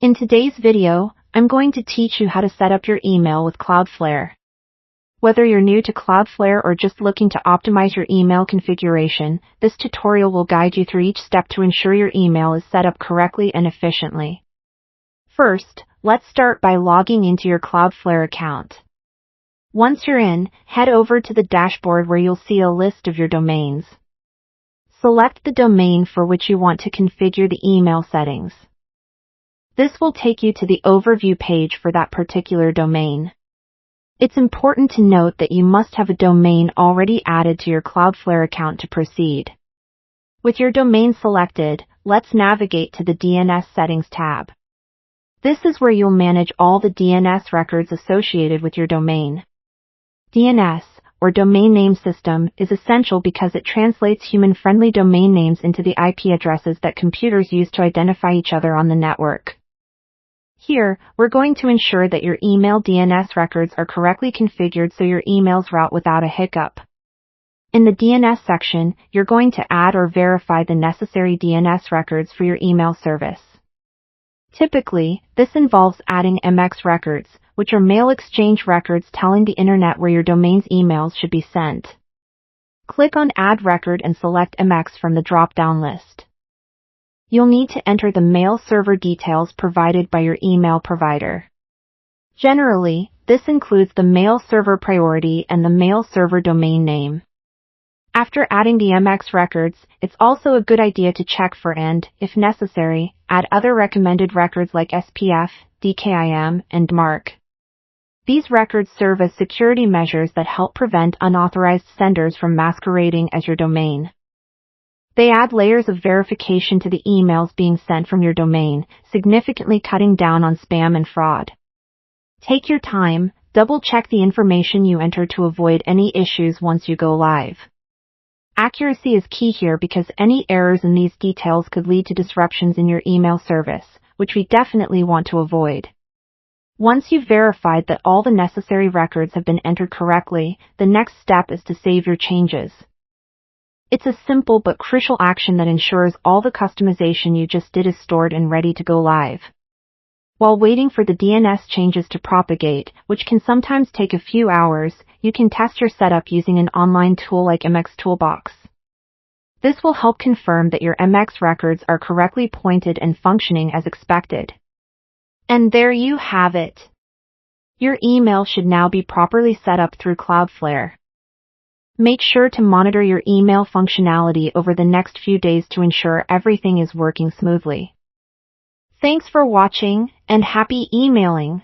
In today's video, I'm going to teach you how to set up your email with Cloudflare. Whether you're new to Cloudflare or just looking to optimize your email configuration, this tutorial will guide you through each step to ensure your email is set up correctly and efficiently. First, let's start by logging into your Cloudflare account. Once you're in, head over to the dashboard where you'll see a list of your domains. Select the domain for which you want to configure the email settings. This will take you to the overview page for that particular domain. It's important to note that you must have a domain already added to your Cloudflare account to proceed. With your domain selected, let's navigate to the DNS Settings tab. This is where you'll manage all the DNS records associated with your domain. DNS, or Domain Name System, is essential because it translates human-friendly domain names into the IP addresses that computers use to identify each other on the network. Here, we're going to ensure that your email DNS records are correctly configured so your emails route without a hiccup. In the DNS section, you're going to add or verify the necessary DNS records for your email service. Typically, this involves adding MX records, which are mail exchange records telling the internet where your domain's emails should be sent. Click on Add Record and select MX from the drop-down list. You'll need to enter the mail server details provided by your email provider. Generally, this includes the mail server priority and the mail server domain name. After adding the MX records, it's also a good idea to check for and, if necessary, add other recommended records like SPF, DKIM, and MARC. These records serve as security measures that help prevent unauthorized senders from masquerading as your domain. They add layers of verification to the emails being sent from your domain, significantly cutting down on spam and fraud. Take your time, double-check the information you enter to avoid any issues once you go live. Accuracy is key here because any errors in these details could lead to disruptions in your email service, which we definitely want to avoid. Once you've verified that all the necessary records have been entered correctly, the next step is to save your changes. It's a simple but crucial action that ensures all the customization you just did is stored and ready to go live. While waiting for the DNS changes to propagate, which can sometimes take a few hours, you can test your setup using an online tool like MX Toolbox. This will help confirm that your MX records are correctly pointed and functioning as expected. And there you have it. Your email should now be properly set up through Cloudflare. Make sure to monitor your email functionality over the next few days to ensure everything is working smoothly. Thanks for watching, and happy emailing!